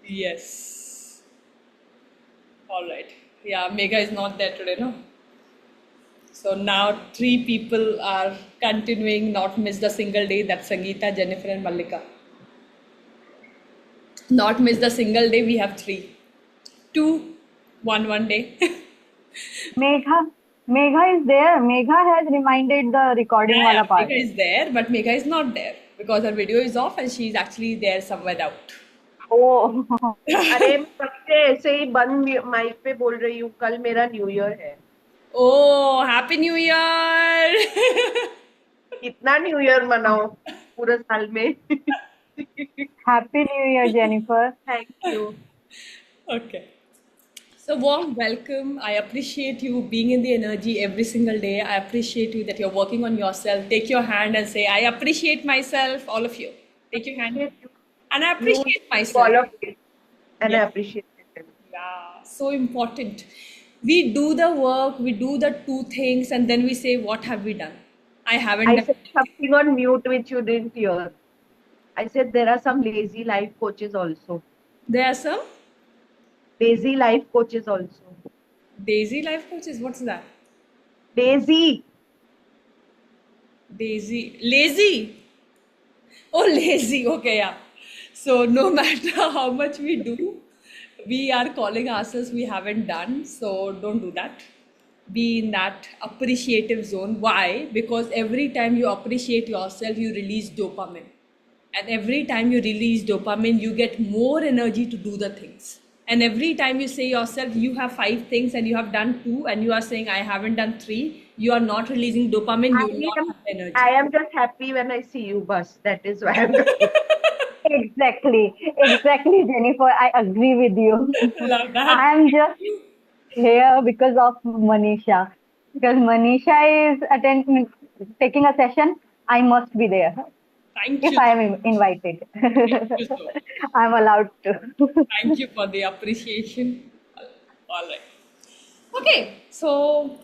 Yes. All right. Yeah, Megha is not there today, no? So now three people are continuing, not missed a single day. That's Sangeeta, Jennifer, and Mallika. Not missed a single day. We have three. Two, one day. Megha, Megha is there. Megha has reminded the recording Yeah, wala part. Megha is there, but Megha is not there because her video is off and she's actually there somewhere out. Oh, अरे मैं कब से ऐसे ही बंद mic पे बोल रही हूँ, कल मेरा न्यू ईयर है। Oh, Happy New Year! कितना न्यू ईयर मनाओ पूरे साल में। Happy New Year, Jennifer. Thank you. Okay. So, warm welcome. I appreciate you being in the energy every single day. I appreciate you that you're working on yourself. Take your hand and say, I appreciate myself, all of you. Take your hand. And I You appreciate all myself. of it and I Yeah. appreciate it. Yeah, so important. We do the work, we do the two things, and then we say, what have we done? I haven't I done said anything. something on mute which you didn't hear. I said there are some lazy life coaches also. There are some Lazy life coaches also. Daisy life coaches. What's that? Lazy. Daisy. Lazy. Oh, lazy. Okay, yeah. So, no matter how much we do, we are calling ourselves we haven't done. So, don't do that. Be in that appreciative zone. Why? Because every time you appreciate yourself, you release dopamine. And every time you release dopamine, you get more energy to do the things. And every time you say yourself, you have five things and you have done two, and you are saying, I haven't done three, you are not releasing dopamine, I you will not am have energy. I am just happy when I see you, bus. That is why I'm just Exactly, exactly, Jennifer. I agree with you. Love that. I am just here because of Manisha. Because Manisha is taking a session, I must be there Thank if you. I am invited. Thank you so much. I'm allowed to. Thank you for the appreciation. All right. Okay, so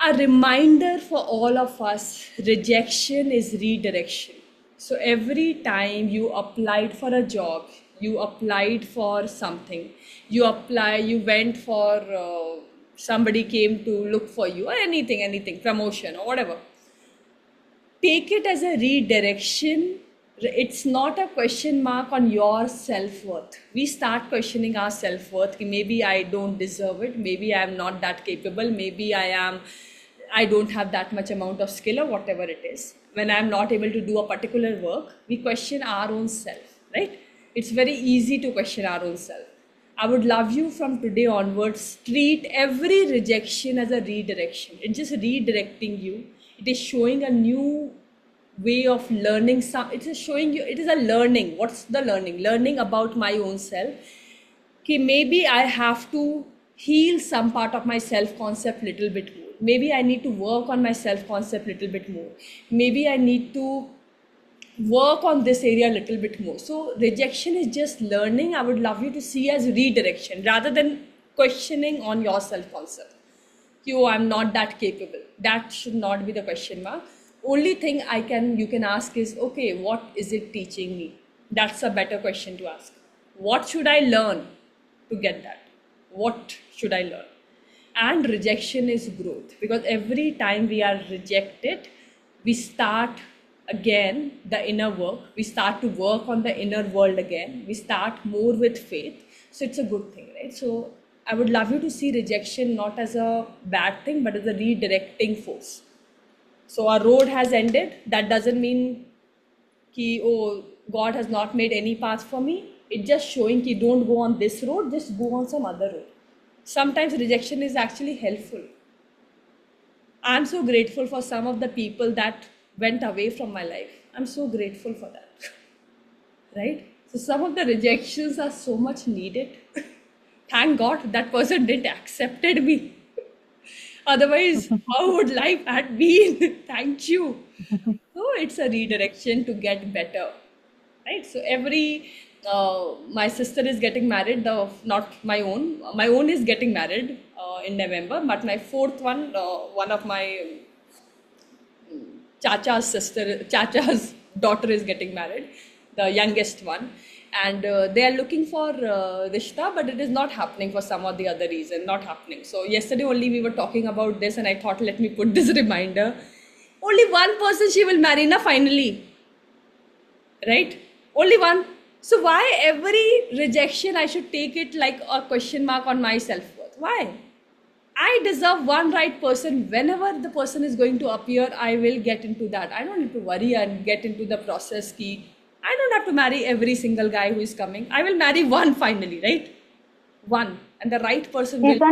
a reminder for all of us, rejection is redirection. So every time you applied for a job, you applied for something, you went for somebody came to look for you, or anything, promotion or whatever, take it as a redirection. It's not a question mark on your self-worth. We start questioning our self-worth. Maybe I don't deserve it, maybe I am not that capable, maybe I don't have that much amount of skill, or whatever it is. When I'm not able to do a particular work, we question our own self, right? It's very easy to question our own self. I would love you from today onwards, treat every rejection as a redirection. It's just redirecting you. It is showing a new way of learning. It is showing you, it is a learning. What's the learning? Learning about my own self. Okay, maybe I have to heal some part of my self concept little bit more. Maybe I need to work on my self concept little bit more. Maybe I need to work on this area a little bit more. So rejection is just learning. I would love you to see as redirection rather than questioning on your self concept. Oh, I'm not that capable. That should not be the question mark. Only thing you can ask is, okay, what is it teaching me? That's a better question to ask. What should I learn to get that? What should I learn? And rejection is growth, because every time we are rejected, we start again the inner work. We start to work on the inner world again. We start more with faith. So it's a good thing, right? So I would love you to see rejection not as a bad thing, but as a redirecting force. So our road has ended. That doesn't mean कि oh, God has not made any path for me. It's just showing कि don't go on this road, just go on some other road. Sometimes rejection is actually helpful. I'm so grateful for some of the people that went away from my life. I'm so grateful for that. Right? So some of the rejections are so much needed. Thank God that person didn't accepted me. Otherwise, how would life had been? Thank you. So it's a redirection to get better, right? So my sister is getting married. Not my own. My own is getting married in November, but my fourth one, one of my chacha's daughter is getting married. the youngest one, and they are looking for Rishta, but it is not happening for some or the other reason, not happening. So yesterday only we were talking about this, and I thought, let me put this reminder. Only one person she will marry, na, finally, right? Only one. So why every rejection I should take it like a question mark on my self-worth? Why? I deserve one right person. Whenever the person is going to appear, I will get into that. I don't need to worry and get into the process key. I don't have to marry every single guy who is coming. I will marry one finally, right? One. And the right person will.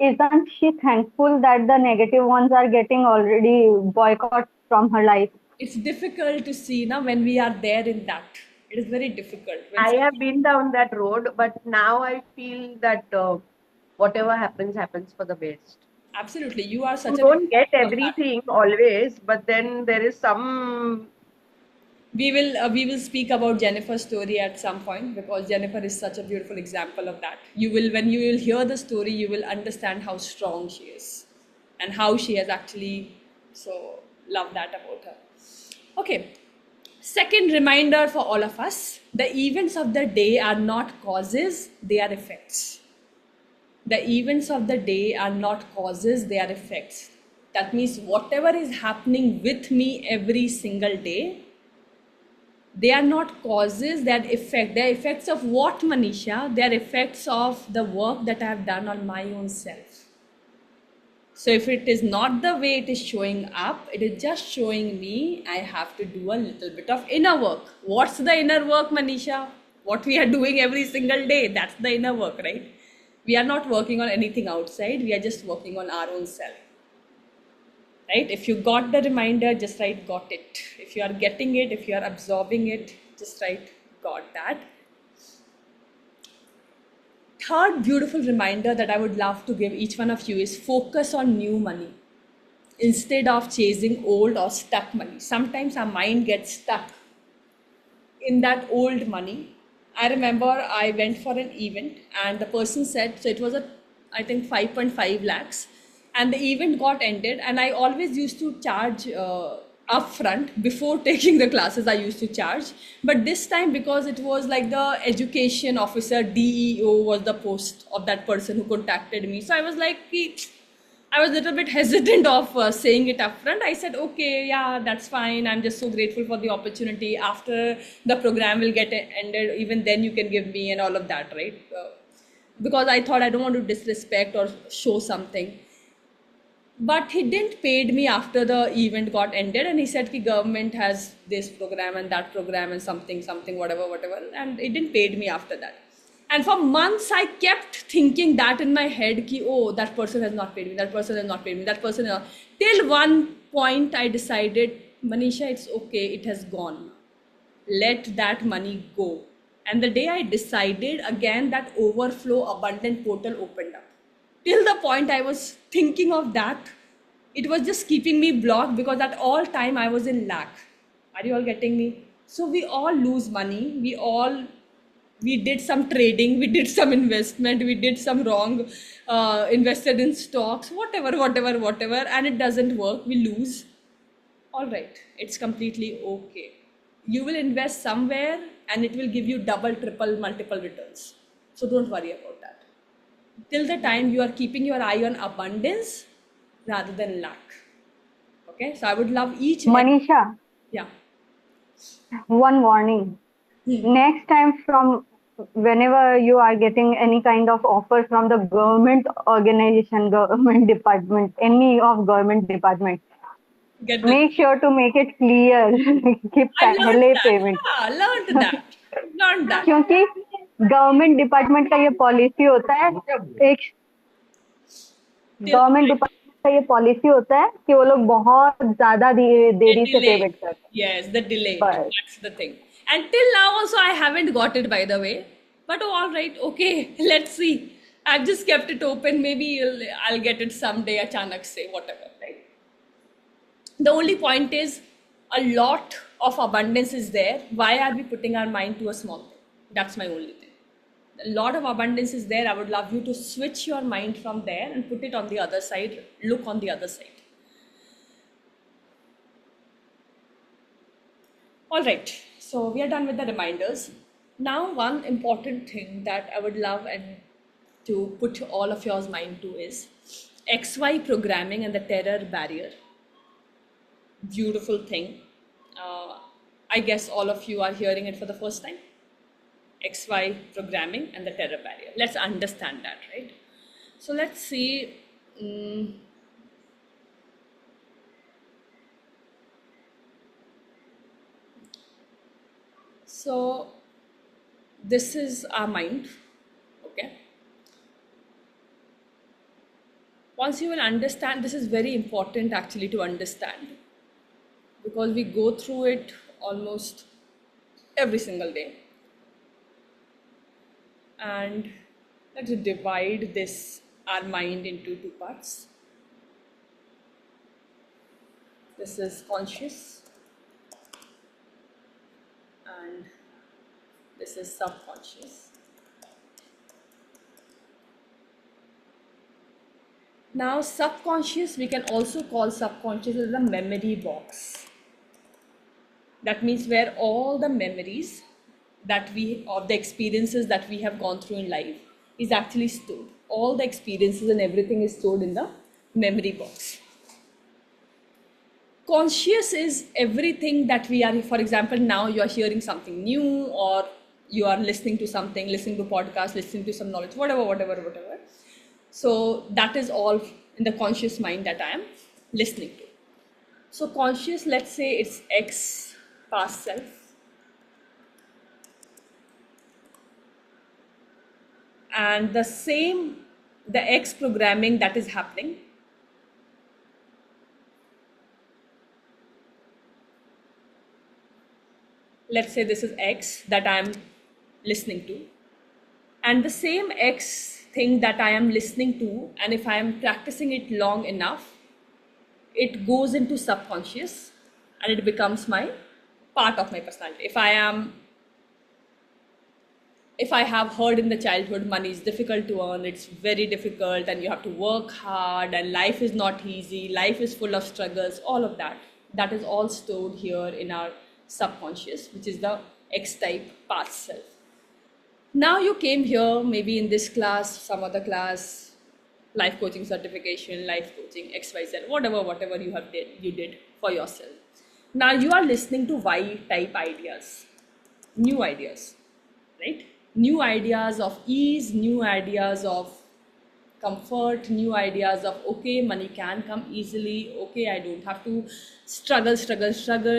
Isn't she thankful that the negative ones are getting already boycott from her life? It's difficult to see now when we are there in that. It is very difficult. When I have been down that road, but now I feel that whatever happens, happens for the best. absolutely, you are You such an don't get example of that. everything always, but then there is some. We will speak about Jennifer's story at some point, because Jennifer is such a beautiful example of that. You will, when you will hear the story, you will understand how strong she is and how she has actually, so love that about her. Okay, second reminder for all of us: the events of the day are not causes, they are effects. The events of the day are not causes, they are effects. That means whatever is happening with me every single day, they are not causes, they are effect. They are effects of what, Manisha? They are effects of the work that I have done on my own self. So if it is not the way it is showing up, it is just showing me I have to do a little bit of inner work. What's the inner work, Manisha? What we are doing every single day, that's the inner work, right? We are not working on anything outside, we are just working on our own self. Right? If you got the reminder, just write got it. If you are getting it, if you are absorbing it, just write got that. Third beautiful reminder that I would love to give each one of you is focus on new money instead of chasing old or stuck money. Sometimes our mind gets stuck in that old money. I remember I went for an event and the person said, so it was I think 5.5 lakhs, and the event got ended, and I always used to charge upfront before taking the classes. I used to charge, but this time, because it was like the education officer, DEO was the post of that person who contacted me, so I was like, I was a little bit hesitant of saying it upfront. I said, okay, yeah, that's fine. I'm just so grateful for the opportunity. After the program will get ended, even then you can give me and all of that, right? Because I thought I don't want to disrespect or show something. But he didn't paid me after the event got ended, and he said the government has this program and that program and something, whatever, and it didn't paid me after that. And for months I kept thinking that in my head, ki, oh, that person has not paid me, that person has not paid me, that person has not. Till one point I decided, Manisha, it's okay, it has gone. Let that money go. And the day I decided, again that overflow abundant portal opened up. Till the point I was thinking of that, it was just keeping me blocked, because at all time I was in lack. Are you all getting me? So we all lose money. We did some trading, we did some investment, we did some wrong, invested in stocks, whatever, and it doesn't work. We lose. All right, it's completely okay. You will invest somewhere and it will give you double, triple, multiple returns. So don't worry about that. Till the time you are keeping your eye on abundance rather than lack. Okay, so I would love each. Manisha, Yeah. one warning. Next time, from whenever you are getting any kind of offer from the government organization, government department, any of government department, Get the. make sure to make it clear कि I learned पहले that. Payment, Yeah, learned that. Learned that. क्योंकि government department का ये policy होता है, एक government department का ये पॉलिसी होता है कि वो लोग बहुत ज्यादा देरी से Delay. पेमेंट करते हैं. Yes, the delay. But That's the thing. And till now also I haven't got it, by the way. But oh, all right, okay, let's see. I've just kept it open. Maybe I'll get it someday. Achanak se, whatever, right? The only point is, a lot of abundance is there. Why are we putting our mind to a small thing? That's my only thing. A lot of abundance is there. I would love you to switch your mind from there and put it on the other side. Look on the other side. All right. So we are done with the reminders. Now, one important thing that I would love and to put all of yours mind to is XY programming and the terror barrier. Beautiful thing. Uh, I guess all of you are hearing it for the first time. XY programming and the terror barrier. Let's understand that, right? So let's see. So this is our mind, okay? Once you will understand, this is very important actually to understand because we go through it almost every single day. And let's divide this, our mind, into two parts. This is conscious and this is subconscious. Now, subconscious, we can also call subconscious as a memory box. That means where all the memories that we, of the experiences that we have gone through in life is actually stored. All the experiences and everything is stored in the memory box. Conscious is everything that we are, for example, now you are hearing something new or you are listening to something, listening to podcast, listening to some knowledge, whatever. So that is all in the conscious mind that I am listening to. So conscious, let's say it's X past self. And the same, the X programming that is happening. Let's say this is X that I am listening to. And the same X thing that I am listening to, and if I am practicing it long enough, it goes into subconscious and it becomes my part of my personality. If I have heard in the childhood money is difficult to earn, it's very difficult and you have to work hard and life is not easy, life is full of struggles, all of that, that is all stored here in our subconscious, which is the X type past self. Now you came here, maybe in this class, some other class, life coaching certification, life coaching, XYZ, whatever you did for yourself. Now you are listening to Y type ideas, new ideas, right? New ideas of ease, new ideas of comfort, new ideas of, okay, money can come easily, okay, I don't have to struggle,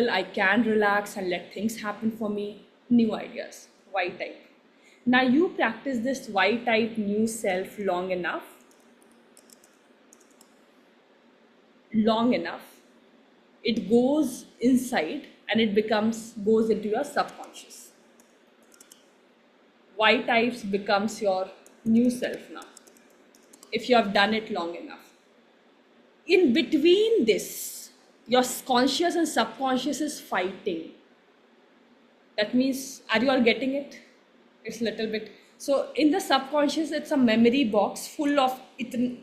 I can relax and let things happen for me, new ideas, Y type. Now you practice this Y type new self long enough, it goes inside and it goes into your subconscious. Y types becomes your new self now, if you have done it long enough. In between this, your conscious and subconscious is fighting. That means, are you all getting it? It's a little bit. So in the subconscious, it's a memory box full of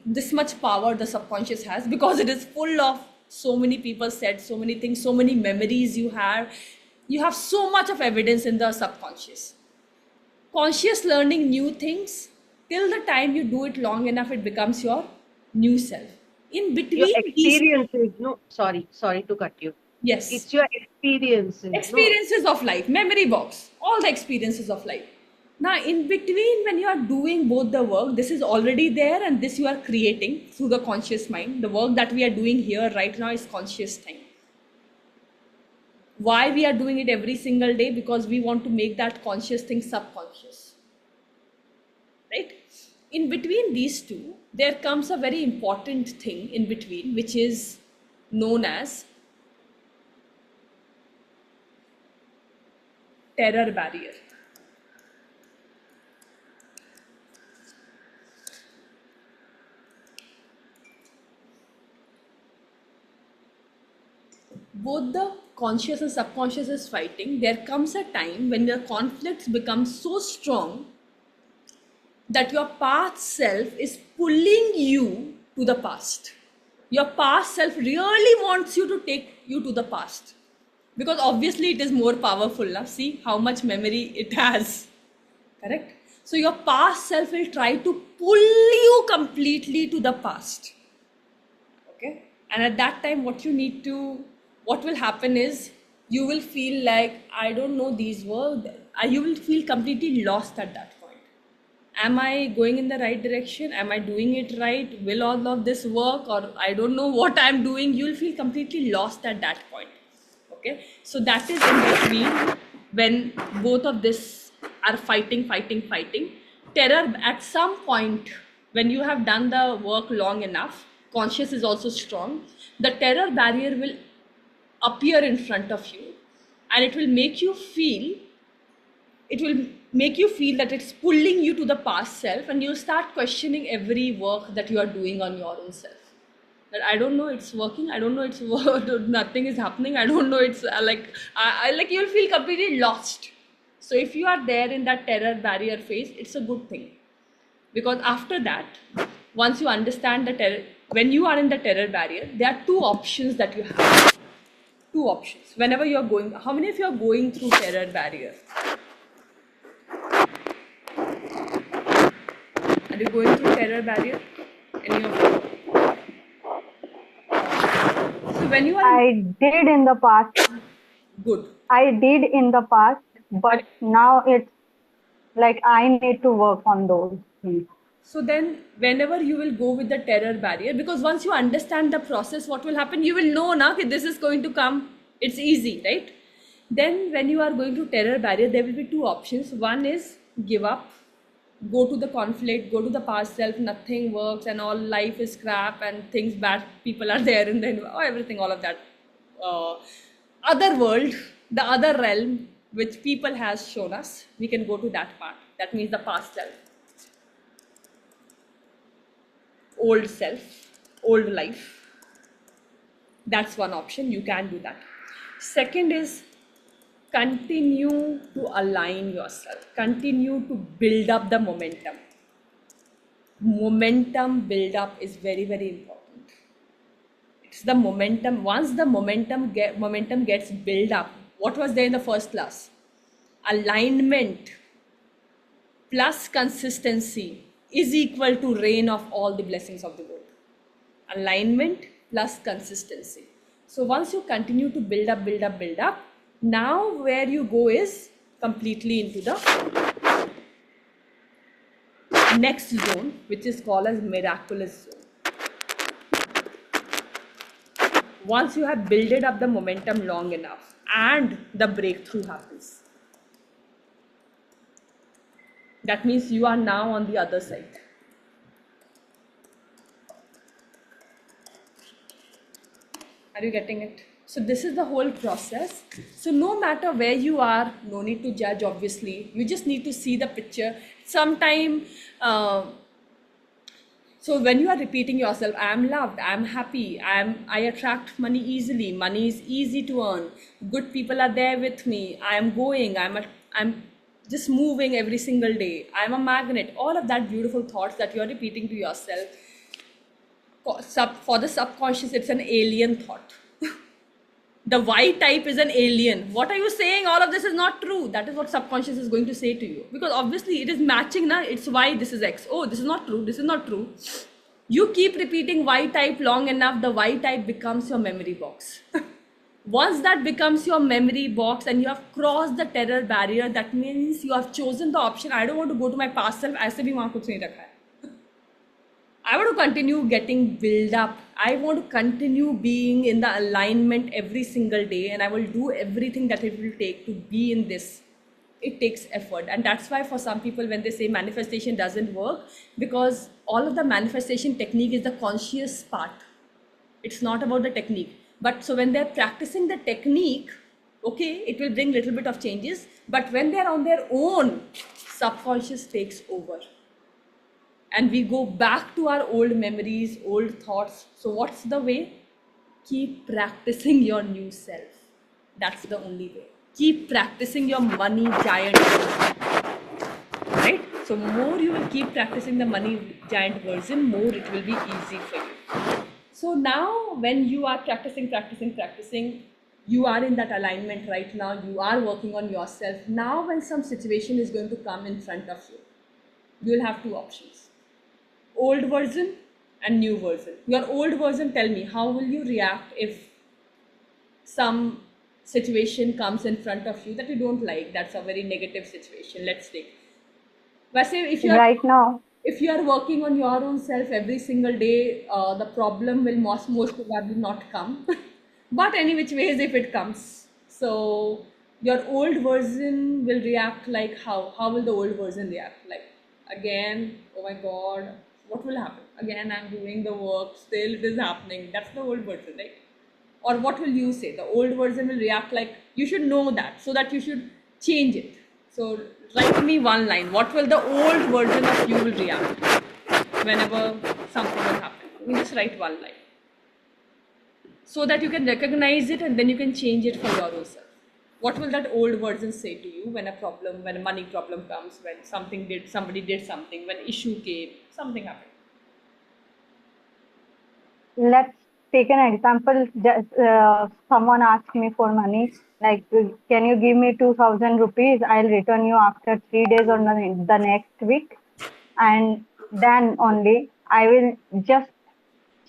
this much power the subconscious has, because it is full of so many people said so many things, so many memories you have. You have so much of evidence in the subconscious. Conscious learning new things, till the time you do it long enough, it becomes your new self. In between Your experiences, sorry to cut you. Yes. It's your experiences. Experiences of life, memory box, all the experiences of life. Now, in between, when you are doing both the work, this is already there and this you are creating through the conscious mind. The work that we are doing here right now is conscious thing. Why we are doing it every single day? Because we want to make that conscious thing subconscious. Right? In between these two, there comes a very important thing in between, which is known as terror barrier. Both the conscious and subconscious is fighting. There comes a time when the conflicts become so strong that your past self is pulling you to the past. Your past self really wants you to take you to the past. because obviously it is more powerful. Now see how much memory it has. Correct? So your past self will try to pull you completely to the past. Okay? And at that time, what will happen is you will feel like, I don't know these words. You will feel completely lost at that point. Am I going in the right direction? Am I doing it right? Will all of this work? Or I don't know what I'm doing. You will feel completely lost at that point. Okay? So that is in between when both of this are fighting. Terror at some point, when you have done the work long enough, conscious is also strong, the terror barrier will appear in front of you, and it will make you feel that it's pulling you to the past self, and you'll start questioning every work that you are doing on your own self. That I don't know it's working, I don't know it's nothing is happening, I don't know it's like you'll feel completely lost. So if you are there in that terror barrier phase, it's a good thing, because after that, once you understand the terror, when you are in the terror barrier, there are two options that you have. Two options whenever you are going. How many of you are going through terror barrier? Are you going through terror barrier? Any of you? So when you are I did in the past. good. I did in the past, but now it's like I need to work on those things. So then, whenever you will go with the terror barrier, because once you understand the process, what will happen, you will know now that this is going to come. It's easy, right? Then, when you are going to terror barrier, there will be two options. One is give up, go to the conflict, go to the past self. Nothing works, and all life is crap, and things bad people are there, and then everything, all of that. Other world, the other realm, which people has shown us, we can go to that part. That means the past self. Old self, old life. That's one option, you can do that. Second is continue to align yourself, continue to build up the momentum. Momentum build up is very, very important. It's the momentum. Once the momentum gets built up, what was there in the first class? Alignment plus consistency is equal to rain of all the blessings of the world. Alignment plus consistency. So once you continue to build up, now where you go is completely into the next zone, which is called as miraculous zone. Once you have built up the momentum long enough and the breakthrough happens, that means you are now on the other side. Are you getting it? So this is the whole process. So no matter where you are, no need to judge, obviously. You just need to see the picture. Sometime, so when you are repeating yourself, I am loved, I am happy, I attract money easily, money is easy to earn, good people are there with me, I am going, I'm just moving every single day, I am a magnet, all of that beautiful thoughts that you are repeating to yourself. For the subconscious, it's an alien thought. The Y type is an alien. What are you saying? All of this is not true. That is what subconscious is going to say to you. Because obviously it is matching, na? It's Y, this is X. Oh, this is not true. This is not true. You keep repeating Y type long enough, the Y type becomes your memory box. Once that becomes your memory box and you have crossed the terror barrier, that means you have chosen the option, I don't want to go to my past self, ऐसे भी वहाँ कुछ नहीं रखा है. I want to continue getting built up. I want to continue being in the alignment every single day, and I will do everything that it will take to be in this. It takes effort, and that's why for some people when they say manifestation doesn't work, because all of the manifestation technique is the conscious part. It's not about the technique. But so when they're practicing the technique, okay, it will bring little bit of changes. But when they're on their own, subconscious takes over. And we go back to our old memories, old thoughts. So what's the way? Keep practicing your new self. That's the only way. Keep practicing your money giant version. Right? So more you will keep practicing the money giant version, more it will be easy for you. So now when you are practicing, You are in that alignment right now. You are working on yourself. Now, when some situation is going to come in front of you, you will have two options: old version and new version. Your old version, tell me, how will you react if some situation comes in front of you that you don't like? That's a very negative situation. Let's take. वैसे Right now, if you are working on your own self every single day, the problem will most probably not come. But any which ways, if it comes, so your old version will react like how? How will the old version react? Like, again, oh my God, what will happen? Again, I'm doing the work, still it is happening. That's the old version, right? Or what will you say? The old version will react like, you should know that, so that you should change it. So write me one line. What will the old version of you will react whenever something will happen? You just write one line, so that you can recognize it and then you can change it for your own self. What will that old version say to you when a problem, when a money problem comes, when somebody did something, when issue came, something happened? let's take an example. Someone asked me for money, like, can you give me 2,000 rupees? I'll return you after 3 days or the next week. And then only I will just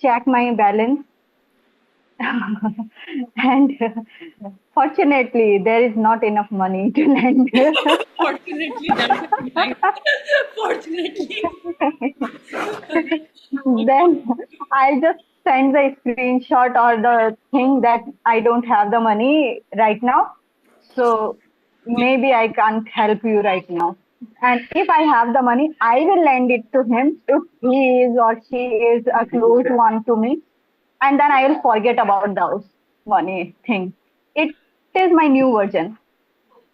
check my balance. And fortunately, there is not enough money to lend. Fortunately, that's a good line. Fortunately. Then I'll just send the screenshot or the thing that I don't have the money right now. So maybe I can't help you right now. And if I have the money, I will lend it to him if he is or she is a close one to me. And then I will forget about those money thing. It is my new version.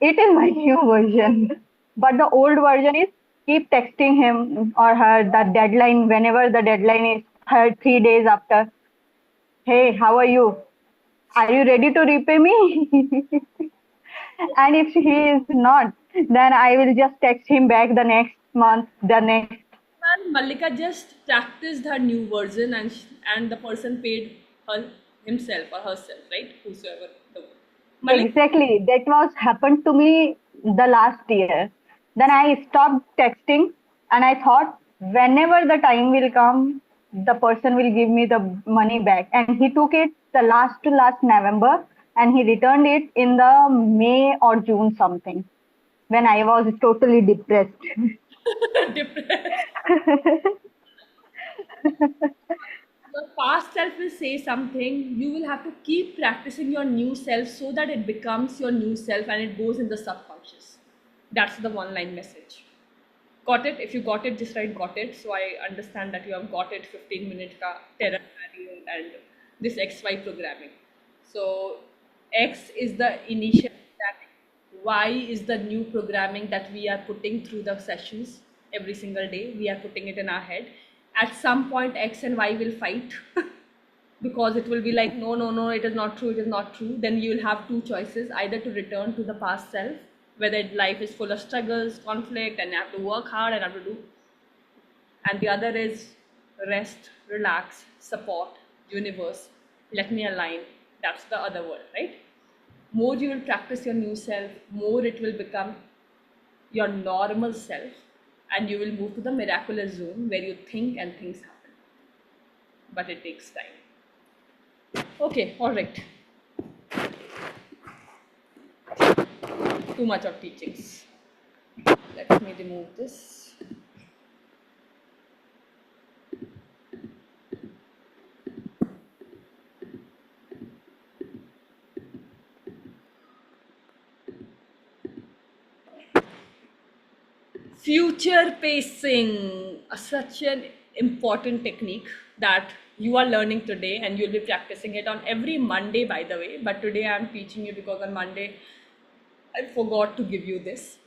It is my new version. But the old version is keep texting him or her the deadline whenever the deadline is 3 days after. Hey, how are you? Are you ready to repay me? And if he is not, then I will just text him back the next month, the next. And Malika just practiced her new version, and the person paid her himself or herself, right? Whosoever the Malika. Exactly. That was happened to me the last year. Then I stopped texting and I thought whenever the time will come, the person will give me the money back. And he took it the last to last November and he returned it in the May or June something when I was totally depressed. Depressed. Your past self will say something. You will have to keep practicing your new self so that it becomes your new self and it goes in the subconscious. That's the one line message. Got it? If you got it, just write got it. So I understand that you have got it. 15-minute ka terror barrier and this XY programming. So X is the initial programming. Y is the new programming that we are putting through the sessions every single day. We are putting it in our head. At some point, X and Y will fight because it will be like, no, no, no, it is not true, it is not true. Then you will have two choices: either to return to the past self, whether life is full of struggles, conflict, and you have to work hard and have to do, and the other is rest, relax, support, universe, let me align. That's the other word, right? More you will practice your new self, more it will become your normal self, and you will move to the miraculous zone where you think and things happen. But it takes time. Okay, all right. Too much of teachings. Let me remove this. Future pacing, such an important technique that you are learning today, and you'll be practicing it on every Monday, by the way. But today I'm teaching you because on Monday I forgot to give you this.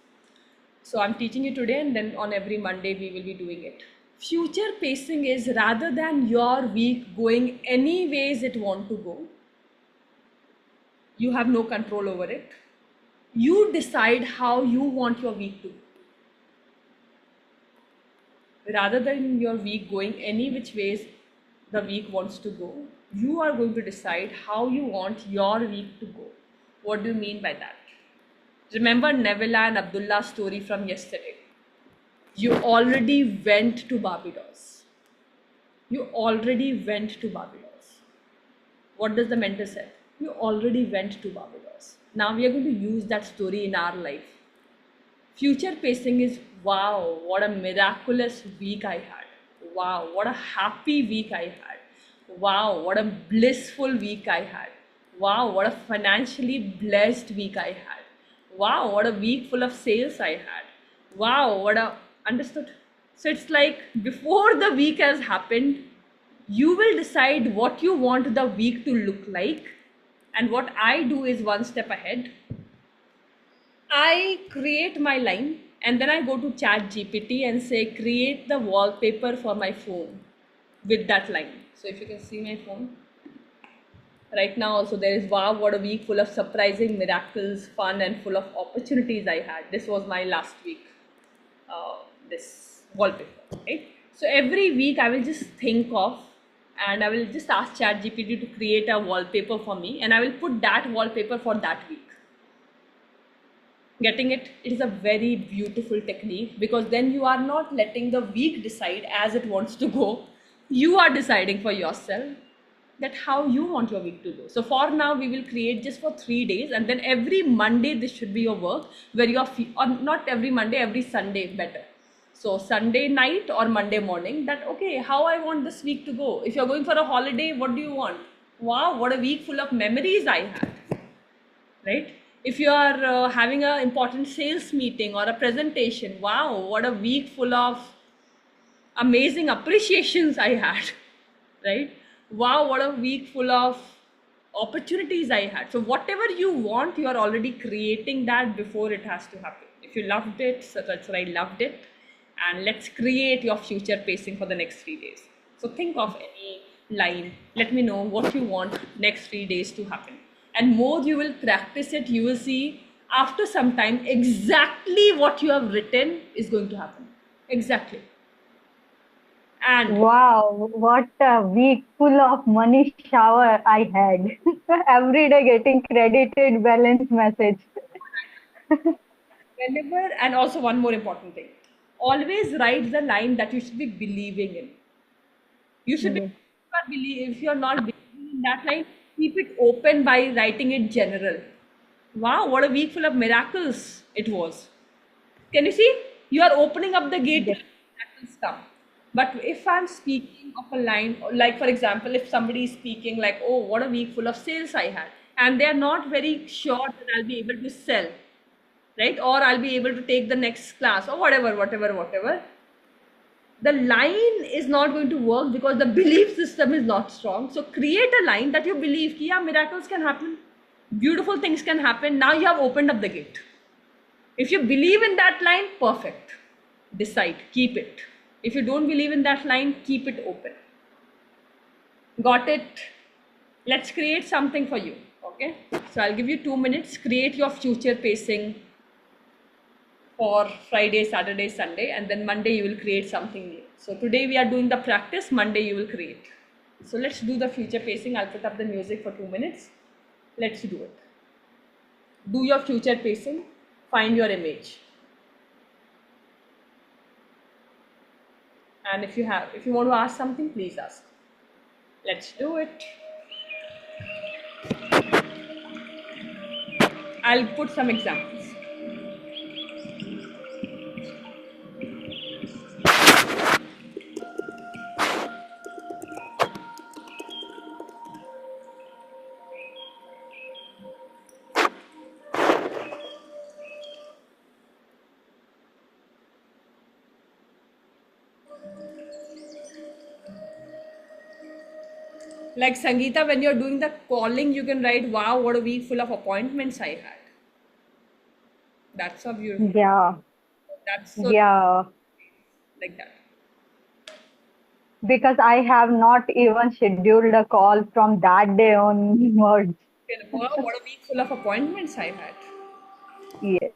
So I'm teaching you today, and then on every Monday we will be doing it. Future pacing is rather than your week going any ways it want to go, you have no control over it. You decide how you want your week to go. Rather than your week going any which ways the week wants to go, You are going to decide how you want your week to go. What do you mean by that? Remember Nevilla and Abdullah's story from yesterday. You already went to Barbados. You already went to Barbados. What does the mentor say? You already went to Barbados. Now we are going to use that story in our life. Future pacing is, wow, what a miraculous week I had. Wow, what a happy week I had. Wow, what a blissful week I had. Wow, what a financially blessed week I had. Wow, what a week full of sales I had. Wow, what a understood. So it's like before the week has happened, you will decide what you want the week to look like. And what I do is one step ahead. I create my line and then I go to Chat GPT and say, create the wallpaper for my phone with that line. So if you can see my phone. Right now also there is, wow, what a week full of surprising miracles, fun and full of opportunities I had. This was my last week, this wallpaper, right? So every week I will just think of and I will just ask Chat GPT to create a wallpaper for me and I will put that wallpaper for that week. Getting it? It is a very beautiful technique because then you are not letting the week decide as it wants to go. You are deciding for yourself that how you want your week to go. So for now, we will create just for 3 days and then every Monday, this should be your work where you are, or not every Monday, every Sunday better. So Sunday night or Monday morning that, okay, how I want this week to go. If you're going for a holiday, what do you want? Wow, what a week full of memories I had, right? If you are having an important sales meeting or a presentation, wow, what a week full of amazing appreciations I had, right? Wow, what a week full of opportunities I had. So whatever you want, you are already creating that before it has to happen. If you loved it, so that's what I loved it. And let's create your future pacing for the next 3 days. So think of any line. Let me know what you want next 3 days to happen. And more you will practice it, you will see after some time exactly what you have written is going to happen. Exactly. And Wow, what a week full of money shower I had. Every day getting credited balance message. whenever, and also one more important thing, always write the line that you should be believing in. You should be, Yes. if you're not believing in that line, keep it open by writing it general. Wow, what a week full of miracles it was. Can you see? You are opening up the gate to Yes. miracles come. But if I'm speaking of a line, like for example, if somebody is speaking like, oh, what a week full of sales I had, and they are not very sure that I'll be able to sell, right? Or I'll be able to take the next class or whatever. The line is not going to work because the belief system is not strong. So create a line that you believe, ki, yeah, miracles can happen, beautiful things can happen. Now you have opened up the gate. If you believe in that line, perfect. Decide, keep it. If you don't believe in that line, keep it open. Got it? Let's create something for you. Okay? So I'll give you 2 minutes. Create your future pacing for Friday, Saturday, Sunday, and then Monday you will create something new. So today we are doing the practice, Monday you will create. So let's do the future pacing. I'll put up the music for 2 minutes. Let's do it. Do your future pacing, find your image. And if you want to ask something, please ask. Let's do it. I'll put some examples. Like Sangeeta, when you're doing the calling, you can write, wow, what a week full of appointments I had. That's so beautiful. Yeah. That's so Yeah. like that. Because I have not even scheduled a call from that day onwards. Wow, what a week full of appointments I had. Yes.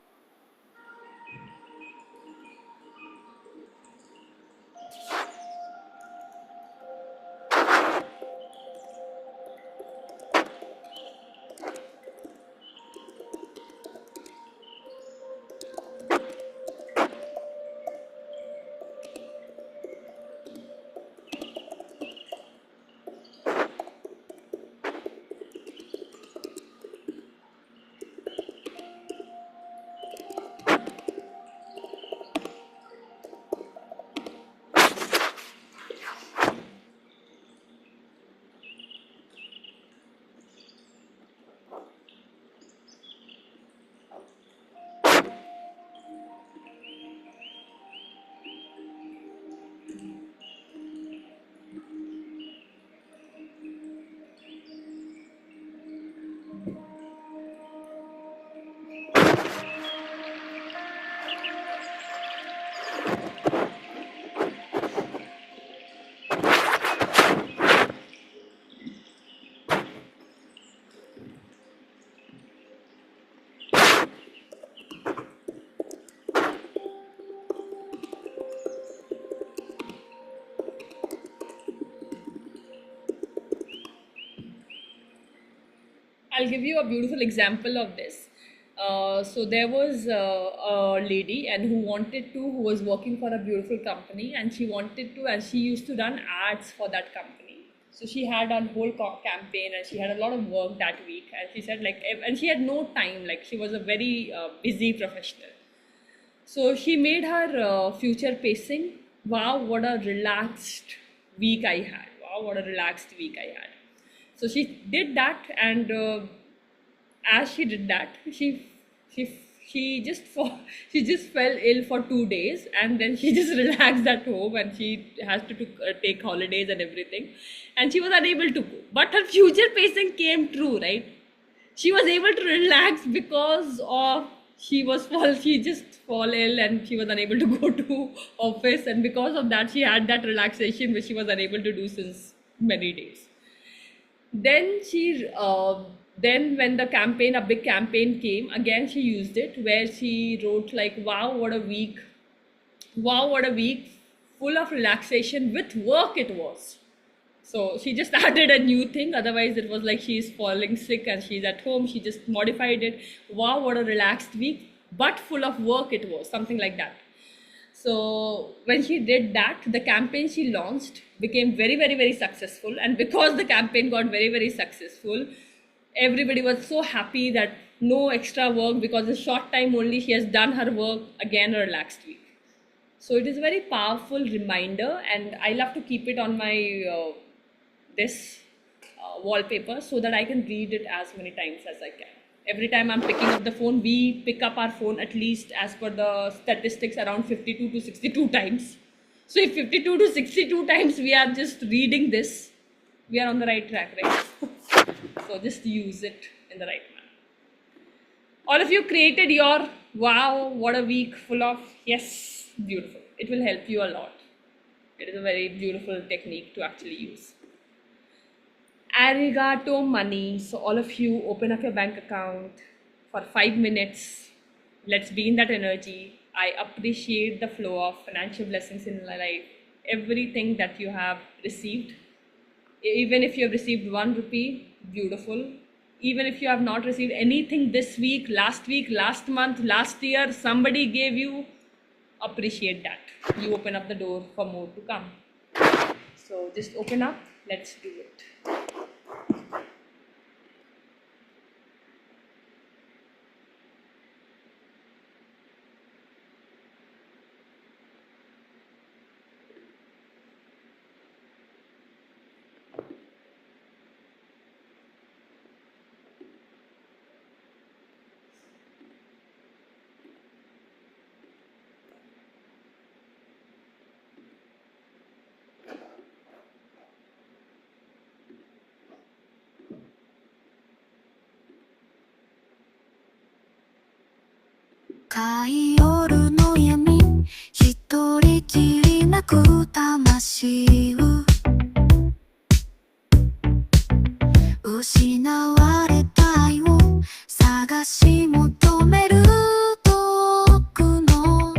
I'll give you a beautiful example of this. So there was a lady and who was working for a beautiful company, and she used to run ads for that company. So she had a whole campaign, and she had a lot of work that week. And she said and she had no time. Like, she was a very busy professional. So she made her future pacing. Wow, what a relaxed week I had. Wow, what a relaxed week I had. So she did that, and as she did that, she she just she just fell ill for 2 days, and then she just relaxed at home, and she has to take holidays and everything, and she was unable to go. But her future pacing came true, right? She was able to relax because of she just fall ill, and she was unable to go to office, and because of that she had that relaxation which she was unable to do since many days. Then when a big campaign came again, she used it, where she wrote like, wow, what a week full of relaxation with work it was. So she just added a new thing. Otherwise, it was like she's falling sick and she's at home. She just modified it. Wow, what a relaxed week, but full of work it was. Something like that. So when she did that, the campaign she launched became very, very, very successful. And because the campaign got very, very successful, everybody was so happy that no extra work, because in short time only she has done her work, again a relaxed week. So it is a very powerful reminder, and I love to keep it on my this wallpaper so that I can read it as many times as I can. Every time I'm picking up the phone, we pick up our phone at least, as per the statistics, around 52 to 62 times. So if 52 to 62 times we are just reading this, we are on the right track, right? So just use it in the right manner. All of you created your wow, what a week full of, yes, beautiful. It will help you a lot. It is a very beautiful technique to actually use. Arigato money. So all of you open up your bank account for 5 minutes. Let's be in that energy. I appreciate the flow of financial blessings in my life. Everything that you have received. Even if you have received 1 rupee, beautiful. Even if you have not received anything this week, last month, last year, somebody gave you, appreciate that. You open up the door for more to come. So just open up. Let's do it.深い夜の闇、一人きり泣く魂を失われた愛を探し求める遠くの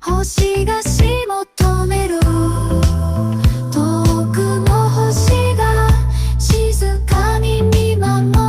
星がし求める遠くの星が静かに見守る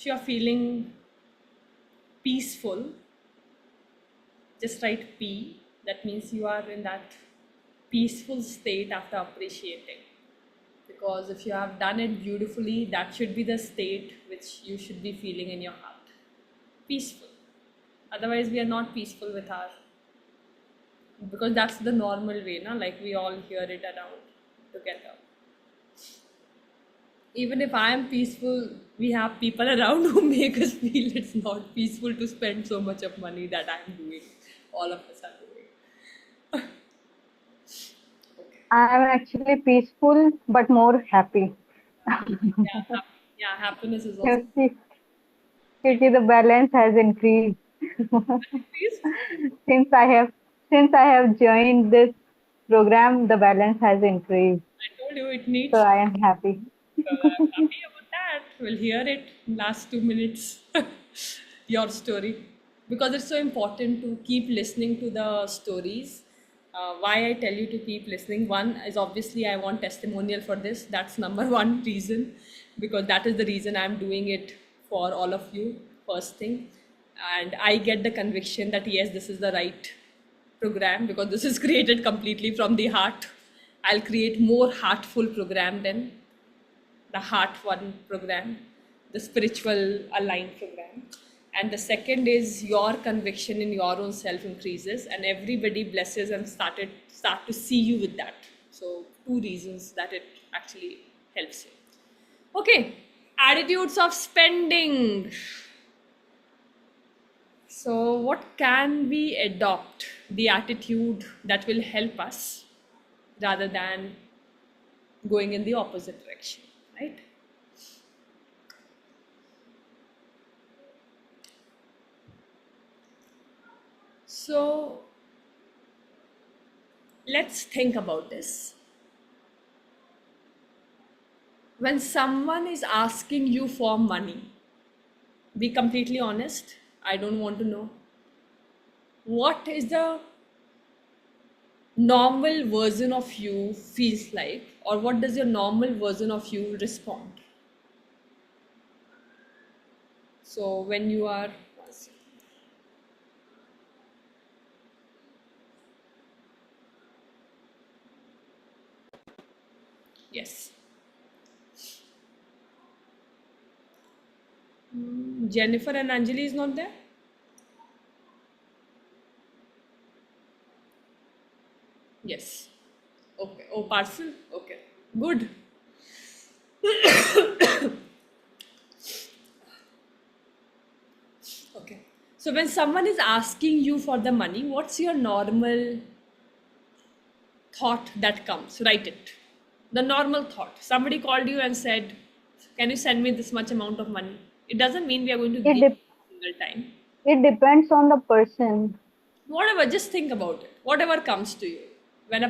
you're feeling peaceful, just write P. That means you are in that peaceful state after appreciating. Because if you have done it beautifully, that should be the state which you should be feeling in your heart. Peaceful. Otherwise, we are not peaceful with our, because that's the normal way, na? Like we all hear it around together. Even if I am peaceful, we have people around who make us feel it's not peaceful to spend so much of money that I'm doing. All of us are doing. Okay. I am actually peaceful but more happy. Yeah, happiness is also Kitty, the balance has increased peace. since I have joined this program. The balance has increased, I told you it needs. so I am happy. So I'm happy about that. We'll hear it in last 2 minutes. Your story. Because it's so important to keep listening to the stories. Why I tell you to keep listening. One is obviously I want testimonial for this. That's number one reason. Because that is the reason I'm doing it for all of you. First thing. And I get the conviction that yes, this is the right program because this is created completely from the heart. I'll create more heartful program than the heart one program, the spiritual aligned program. And the second is your conviction in your own self increases and everybody blesses and start to see you with that. So 2 reasons that it actually helps you. Okay, attitudes of spending. So what can we adopt the attitude that will help us rather than going in the opposite direction, right? So let's think about this. When someone is asking you for money, be completely honest. I don't want to know. What is the normal version of you feels like, or what does your normal version of you respond? So when you are, yes. Jennifer and Anjali is not there? Yes. Okay. Oh, parcel? Okay. Good. Okay. So when someone is asking you for the money, what's your normal thought that comes? Write it. The normal thought. Somebody called you and said, can you send me this much amount of money? It doesn't mean we are going to It give dep every single time. it depends on the person. Whatever, just think about it. Whatever comes to you. When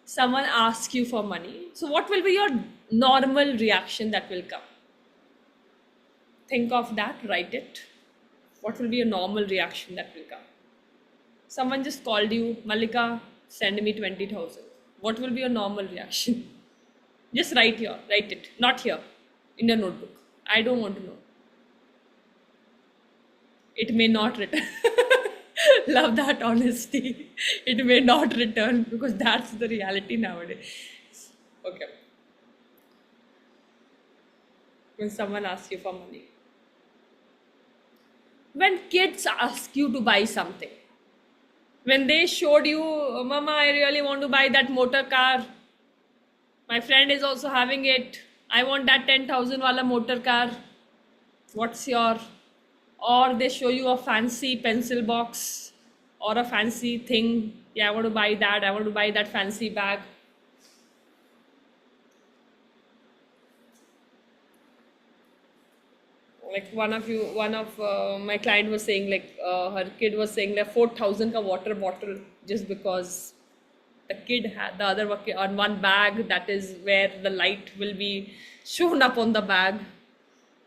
someone asks you for money, so what will be your normal reaction that will come? Think of that, write it. What will be your normal reaction that will come? Someone just called you, Malika, send me 20,000. What will be your normal reaction? Just write it, not here, in your notebook. I don't want to know. It may not return. Love that honesty. It may not return because that's the reality nowadays. Okay. When someone asks you for money. When kids ask you to buy something. When they showed you, Mama, I really want to buy that motor car. My friend is also having it. I want that 10,000 wala motor car. What's your... Or they show you a fancy pencil box or a fancy thing. Yeah, I want to buy that. I want to buy that fancy bag. Like one of my client was saying like her kid was saying like 4,000 ka water bottle just because the kid had the other on one bag, that is where the light will be shown up on the bag.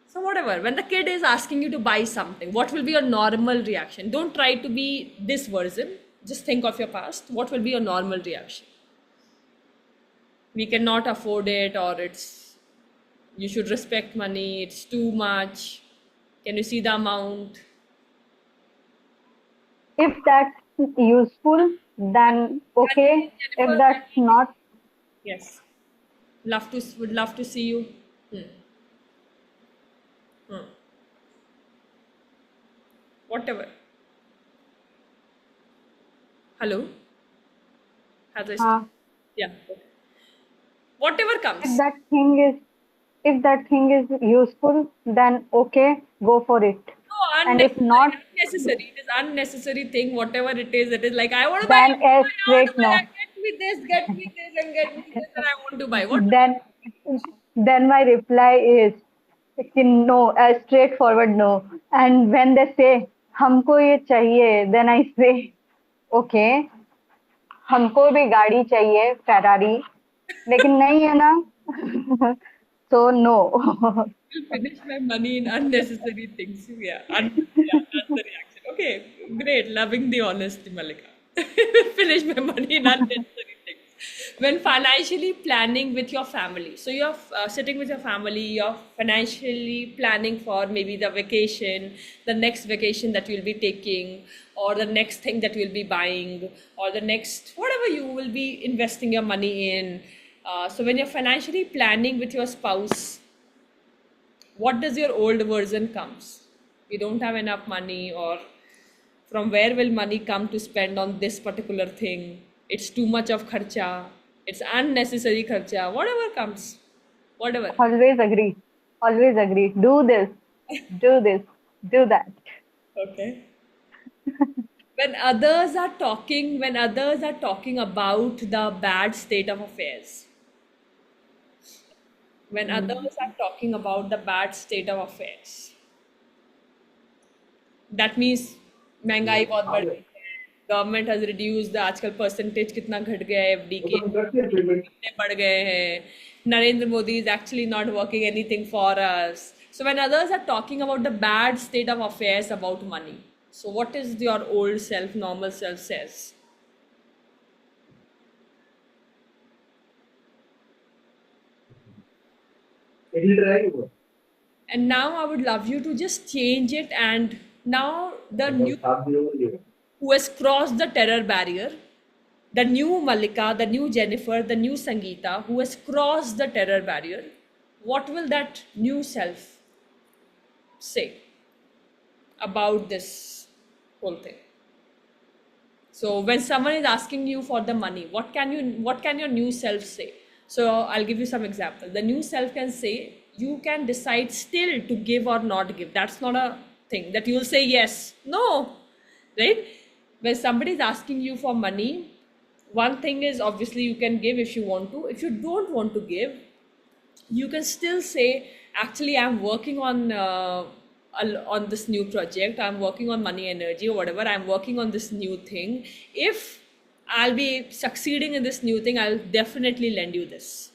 So whatever, when the kid is asking you to buy something, what will be your normal reaction? Don't try to be this version. Just think of your past. What will be your normal reaction? We cannot afford it, or it's You should respect money. It's too much. Can you see the amount? If that's useful, then okay. If Jennifer, that's not, yes. Would love to see you. Hmm. Hmm. Whatever. Hello? Has I uh, Yeah. Whatever if comes. that thing is if that thing is useful, then okay, go for it. No, And if unnecessary. not, Unnecessary. It is unnecessary thing. Whatever it is, I want to buy. then a I want to straight buy. no. Get me this, and get me this, and I want to buy. What? Then then my reply is no, a straightforward no. And when they say हमको ये चाहिए, then I say okay, हमको भी गाड़ी चाहिए Ferrari, लेकिन नहीं है ना. So no. Will finish my money in unnecessary things. Yeah, that's the reaction. Okay, great. Loving the honesty, Malika. Finish my money in unnecessary things. When financially planning with your family, so you're sitting with your family, you're financially planning for maybe the vacation, the next vacation that you'll be taking, or the next thing that you'll be buying, or the next whatever you will be investing your money in. So when you're financially planning with your spouse, what does your old version comes? We don't have enough money, or from where will money come to spend on this particular thing? It's too much of kharcha. It's unnecessary kharcha. Whatever comes, whatever. Always agree. Always agree. Do this. Do this. Do that. Okay. When others are talking about the bad state of affairs, when others are talking about the bad state of affairs, that means महंगाई बहुत बढ़ गई है, government has reduce the आजकल percentage कितना घट गया है एफडी के कितने बढ़ गए हैं, Narendra Modi is actually not working anything for us. So when others are talking about the bad state of affairs about money, so what is your old self, normal self says? And now I would love you to just change it, and now the new who has crossed the terror barrier, the new Malika, the new Jennifer, the new Sangeeta who has crossed the terror barrier, what will that new self say about this whole thing? So when someone is asking you for the money, what can your new self say? So I'll give you some example. The new self can say, you can decide still to give or not give. That's not a thing that you'll say yes. No. Right? When somebody is asking you for money, one thing is obviously you can give if you want to. If you don't want to give, you can still say, actually I'm working on this new project, I'm working on money energy or whatever, I'm working on this new thing. If I'll be succeeding in this new thing, I'll definitely lend you this,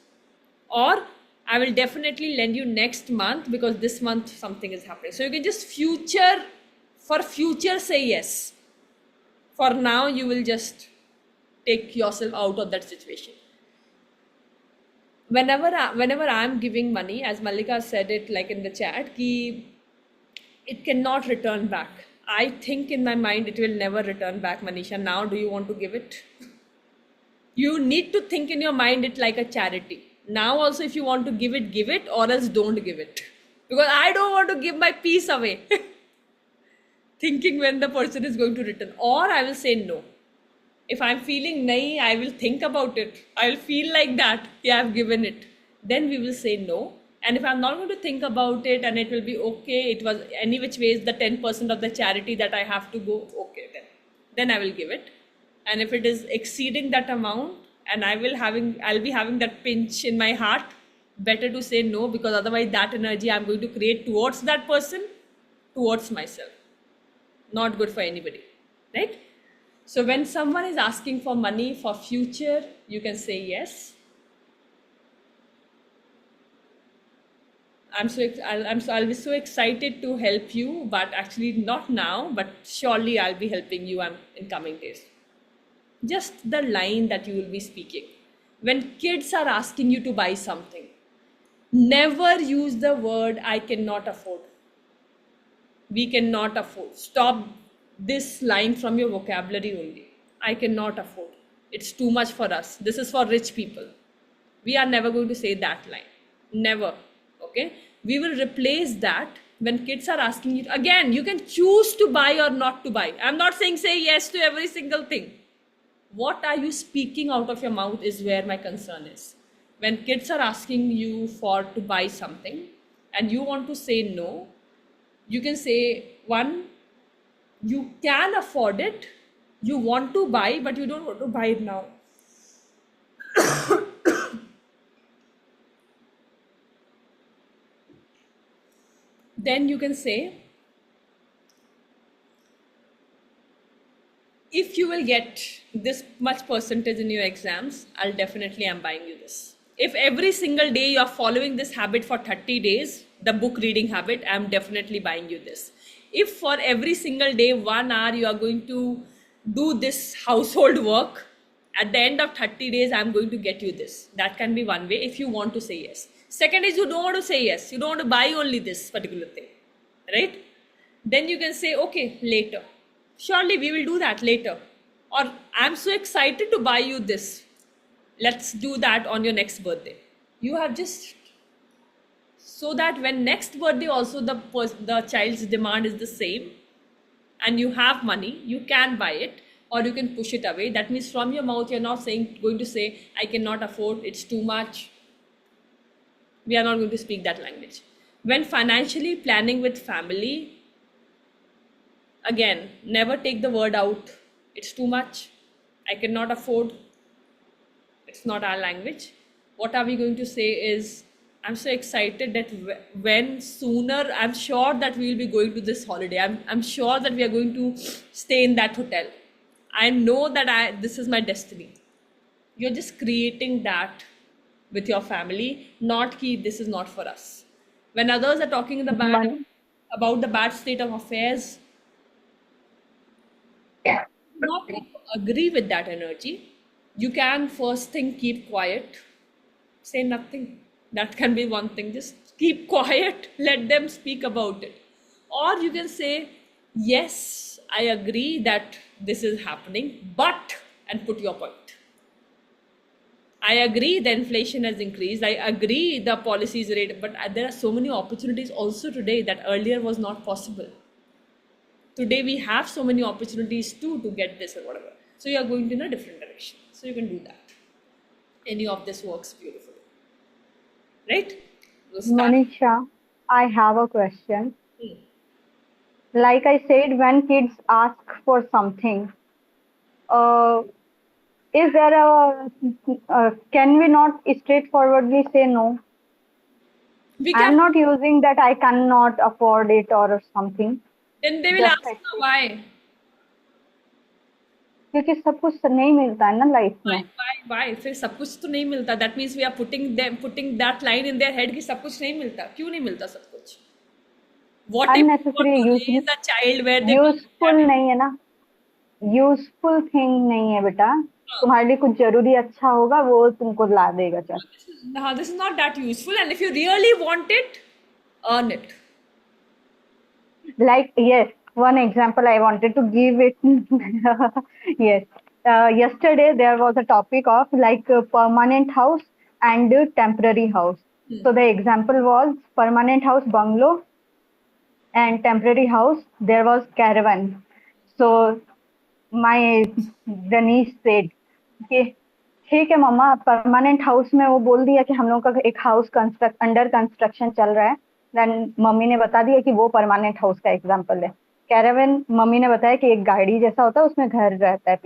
or I will definitely lend you next month because this month something is happening. So you can just future say yes. For now you will just take yourself out of that situation. Whenever I'm giving money, as Malika said it like in the chat, ki it cannot return back. I think in my mind it will never return back, Manisha. Now do you want to give it? You need to think in your mind it like a charity. Now also if you want to give it, or else don't give it. Because I don't want to give my peace away. Thinking when the person is going to return. Or I will say no. If I'm feeling nahi, I will think about it. I will feel like that. Yeah, I've given it. Then we will say no. And if I'm not going to think about it and it will be okay, it was any which ways the 10% of the charity that I have to go, okay, then I will give it. And if it is exceeding that amount and I'll be having that pinch in my heart, better to say no, because otherwise that energy I'm going to create towards that person, towards myself. Not good for anybody, right? So when someone is asking for money for future, you can say yes. I'll be so excited to help you, but actually not now, but surely I'll be helping you in coming days. Just the line that you will be speaking. When kids are asking you to buy something, Never use the word I cannot afford. We cannot afford. Stop this line from your vocabulary only. I cannot afford. It's too much for us. This is for rich people. We are never going to say that line. Never. Okay? We will replace that when kids are asking you. Again, you can choose to buy or not to buy. I'm not saying say yes to every single thing. What are you speaking out of your mouth is where my concern is. When kids are asking you for to buy something and you want to say no, you can say, one, you can afford it, you want to buy, but you don't want to buy it now. Then you can say, if you will get this much percentage in your exams, I'll definitely am buying you this. If every single day you are following this habit for 30 days, the book reading habit, I'm definitely buying you this. If for every single day 1 hour you are going to do this household work, at the end of 30 days I'm going to get you this. That can be one way if you want to say yes. Second is you don't want to say yes, you don't want to buy only this particular thing, right? Then you can say, okay, later. Surely we will do that later. Or I'm so excited to buy you this. Let's do that on your next birthday. You have just, so that when next birthday also the child's demand is the same and you have money, you can buy it or you can push it away. That means from your mouth you're not going to say I cannot afford, it's too much. We are not going to speak that language. When financially planning with family, again, never take the word out. It's too much. I cannot afford. It's not our language. What are we going to say is, I'm so excited that when sooner, I'm sure that we will be going to this holiday. I'm sure that we are going to stay in that hotel. I know that this is my destiny. You're just creating that with your family, not ki this is not for us. When others are talking about the bad state of affairs, not agree with that energy. You can first thing keep quiet, say nothing. That can be one thing. Just keep quiet, let them speak about it. Or you can say, yes, I agree that this is happening, but, and put your point. I agree the inflation has increased. I agree the policies rate, but there are so many opportunities also today that earlier was not possible. Today we have so many opportunities too to get this or whatever. So you are going in a different direction. So you can do that. Any of this works beautifully. Right? We'll start. Manisha, I have a question. Like I said, when kids ask for something, is there can we not straightforwardly say no? We I'm can. not using that I cannot afford it or something. Then they will Just ask like now why. क्योंकि सब कुछ नहीं मिलता है ना life में. Why? फिर सब कुछ तो नहीं मिलता. That means we are putting that line in their head कि सब कुछ नहीं मिलता. क्यों नहीं मिलता सब कुछ? What if you want to raise a child where they useful नहीं है ना, यूजफुल थिंग नहीं है बेटा. तुम्हारे लिए कुछ जरूरी अच्छा होगा वो तुमको ला देगा. चल, this is not that useful, and if you really want it, earn it. like yes, one example I wanted to give it. Yes, yesterday there was a topic of like a permanent house and a temporary house. So the example was permanent house bungalow and temporary house there was caravan. So my niece said कि ठीक है मम्मा, permanent house में वो बोल दिया कि हम लोग का एक हाउस अंडर कंस्ट्रक्शन चल रहा है. देन मम्मी ने बता दिया कि वो परमानेंट हाउस का एग्जांपल है. कैरावन मम्मी ने बताया कि एक गाड़ी जैसा होता है, उसमें घर रहता है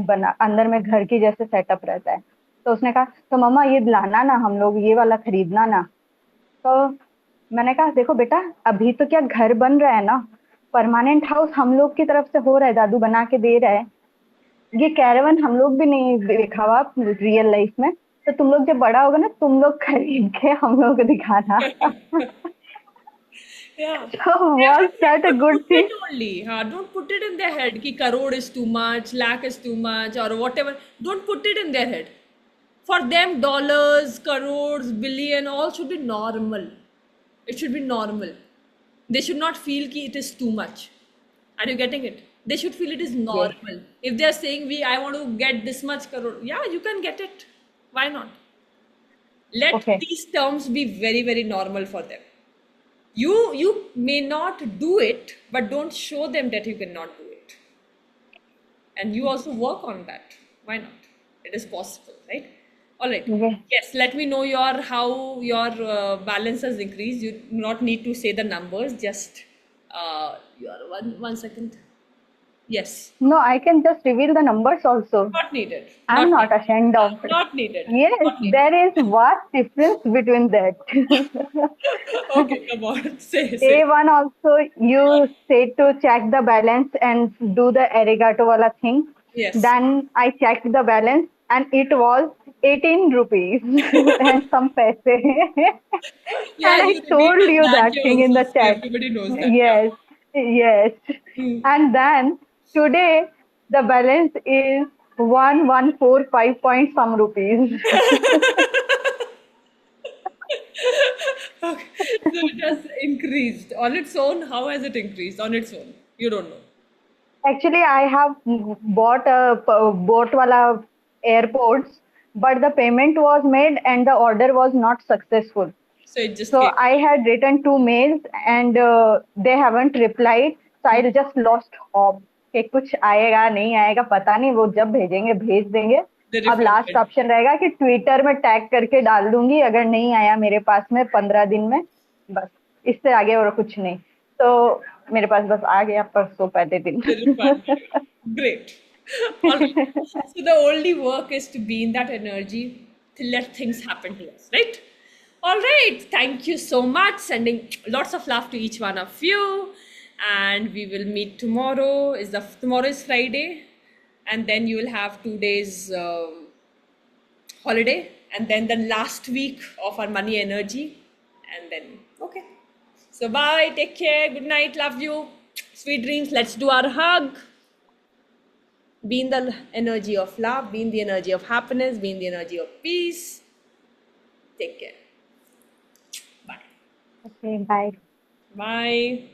बना, अंदर में घर की जैसे सेटअप रहता है. तो उसने कहा तो मम्मा ये लाना ना, हम लोग ये वाला खरीदना ना. तो मैंने कहा देखो बेटा, अभी तो क्या घर बन रहा है ना, परमानेंट हाउस हम लोग की तरफ से हो रहा है, दादू बना के दे रहा है. ये कैरावन हम लोग भी नहीं देखा हुआ रियल लाइफ में. तो तुम लोग जब बड़ा होगा ना, तुम लोग खरीद के हम लोग को दिखाना. Yeah. So was that a good thing? Only, don't put it in their head कि crore is too much, lakh is too much, or whatever. Don't put it in their head. For them, dollars, crores, billion, all should be normal. It should be normal. They should not feel ki it is too much. Are you getting it? They should feel it is normal. If they are saying I want to get this much crore, yeah, you can get it. Why not? Let Okay. these terms be very, very normal for them. You may not do it, but don't show them that you cannot do it. And you also work on that. Why not? It is possible, right? All right. Yes. Yes, let me know how your balance has increased. You do not need to say the numbers. Just your 1 second. Yes, No, I can just reveal the numbers also. not needed. I'm not ashamed of it. Not needed. Yes, Not needed. there is vast difference between that. Okay, come on. Say. A1 also, you said to check the balance and do the arigato wala thing. Yes. Then I checked the balance and it was 18 rupees and some paise. Yeah, And I you told revealed you that here thing in the also, so chat. everybody knows that. Yes, yes. Hmm. And then today the balance is 1145 point some rupees. Okay. So it has increased on its own. How has it increased on its own? You don't know. Actually, I have bought a boat wala airports, but the payment was made and the order was not successful. So it just So came. I had written 2 mails and they haven't replied. So I just lost hope कि कुछ आएगा नहीं आएगा पता नहीं वो जब भेजेंगे भेज देंगे. The अब लास्ट refunded. ऑप्शन रहेगा कि ट्विटर में टैग करके डाल दूंगी अगर नहीं आया मेरे पास में 15 दिन में बस इससे आगे और कुछ नहीं. तो मेरे पास बस आ गया परसों पहले दिन. The refunded. Great. All right. So the only work is to be in that energy to let things happen to us, right? All right. Thank you so much. Sending lots of love to each one of you. And we will meet tomorrow. Tomorrow is Friday, and then you will have 2 days holiday, and then the last week of our money energy, and then okay. So bye. Take care. Good night. Love you. Sweet dreams. Let's do our hug. Be in the energy of love. Be in the energy of happiness. Be in the energy of peace. Take care. Bye. Okay, bye. Bye.